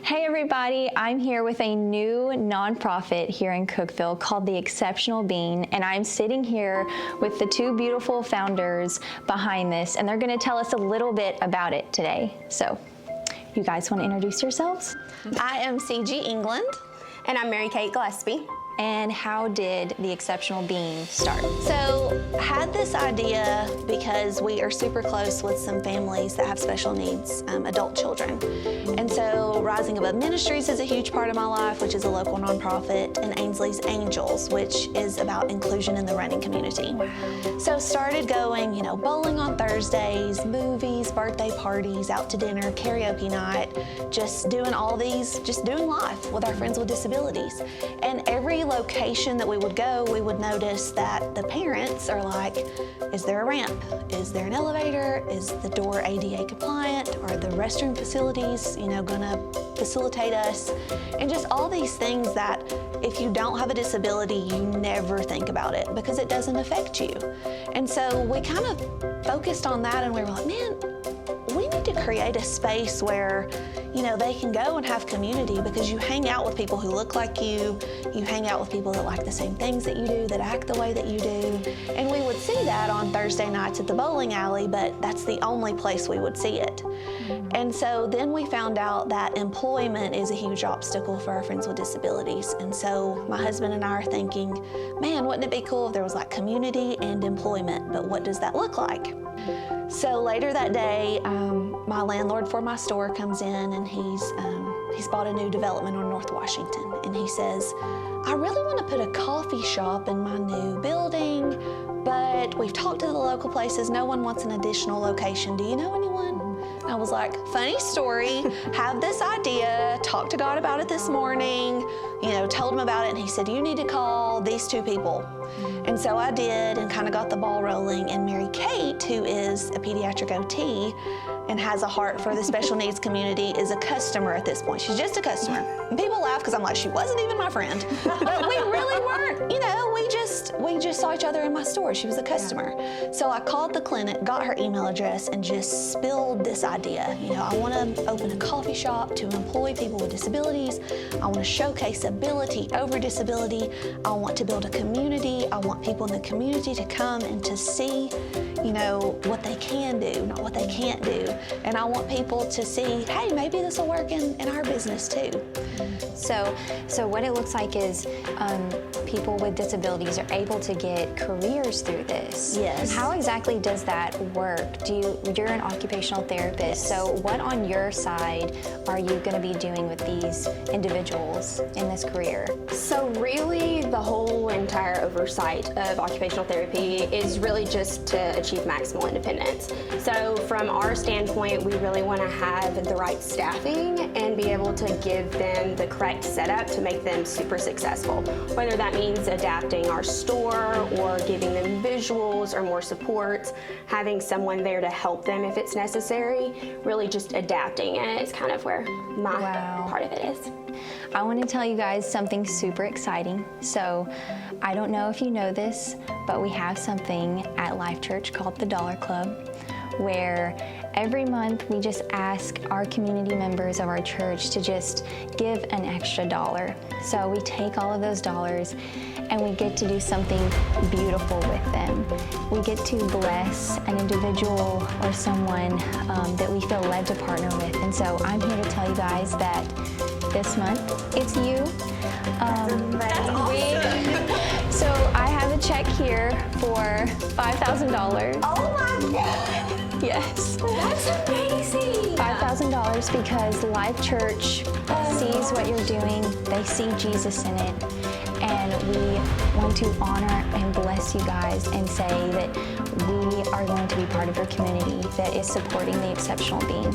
Hey everybody, I'm here with a new nonprofit here in Cookeville called The Exceptional Bean, and I'm sitting here with the two beautiful founders behind this, and they're going to tell us a little bit about it today. So, you guys want to introduce yourselves? I am CG England. And I'm Mary Kate Gillespie. And how did The Exceptional Bean start? So, I had this idea because we are super close with some families that have special needs, adult children. And so, Rising Above Ministries is a huge part of my life, which is a local nonprofit, and Ainsley's Angels, which is about inclusion in the running community. So, started going, bowling on Thursdays, movies, birthday parties, out to dinner, karaoke night, just doing all these, just doing life with our friends with disabilities. And every location that we would go, we would notice that the parents are like, is there a ramp? Is there an elevator? Is the door ADA compliant? Are the restroom facilities, gonna facilitate us? And just all these things that if you don't have a disability, you never think about it because it doesn't affect you. And so we kind of focused on that, and we were like, man, we need to create a space where, they can go and have community, because you hang out with people who look like you hang out with people that like the same things that you do, that act the way that you do. And we would see that on Thursday nights at the bowling alley, but that's the only place we would see it. And so then we found out that employment is a huge obstacle for our friends with disabilities. And so my husband and I are thinking, man, wouldn't it be cool if there was like community and employment, but what does that look like? So later that day, my landlord for my store comes in, and he's bought a new development on North Washington, and he says, I really want to put a coffee shop in my new building, but we've talked to the local places, no one wants an additional location. Do you know anyone? And I was like, funny story, have this idea, talked to God about it this morning, told him about it, and he said, you need to call these two people. And so I did, and kind of got the ball rolling. And Mary Kate, who is a pediatric OT and has a heart for the special needs community, is a customer at this point. She's just a customer. And people laugh because I'm like, she wasn't even my friend. But we really weren't, we just saw each other in my store. She was a customer. So I called the clinic, got her email address, and just spilled this idea. I want to open a coffee shop to employ people with disabilities. I want to showcase ability over disability. I want to build a community. I want people in the community to come and to see, what they can do, not what they can't do. And I want people to see, hey, maybe this will work in our business too. So what it looks like is people with disabilities are able to get careers through this. Yes. How exactly does that work? You're an occupational therapist, yes. So what on your side are you going to be doing with these individuals in this career? So really, the whole entire oversight of occupational therapy is really just to achieve maximal independence. So from our standpoint, we really want to have the right staffing and be able to give them the correct setup to make them super successful. Whether that means adapting our store or giving them visuals or more support, having someone there to help them if it's necessary, really just adapting. And it's kind of where my part of it is. I want to tell you guys something super exciting. So I don't know if you know this, but we have something at Life Church called the Dollar Club, where every month we just ask our community members of our church to just give an extra $1. So we take all of those dollars and we get to do something beautiful with them. We get to bless an individual or someone that we feel led to partner with. And so I'm here to tell you guys that this month it's you. That's awesome. So I have a check here for $5,000. Oh my God. Yes. That's amazing. $5,000 because Life Church sees what you're doing. They see Jesus in it. And we want to honor and bless you guys and say that we are going to be part of your community that is supporting the Exceptional Bean.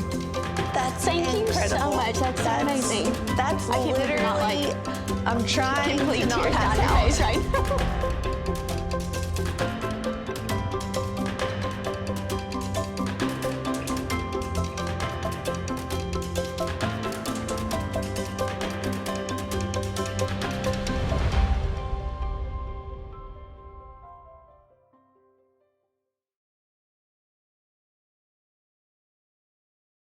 Thank you so much. That's amazing. That's literally, I'm trying to not pass out. Right?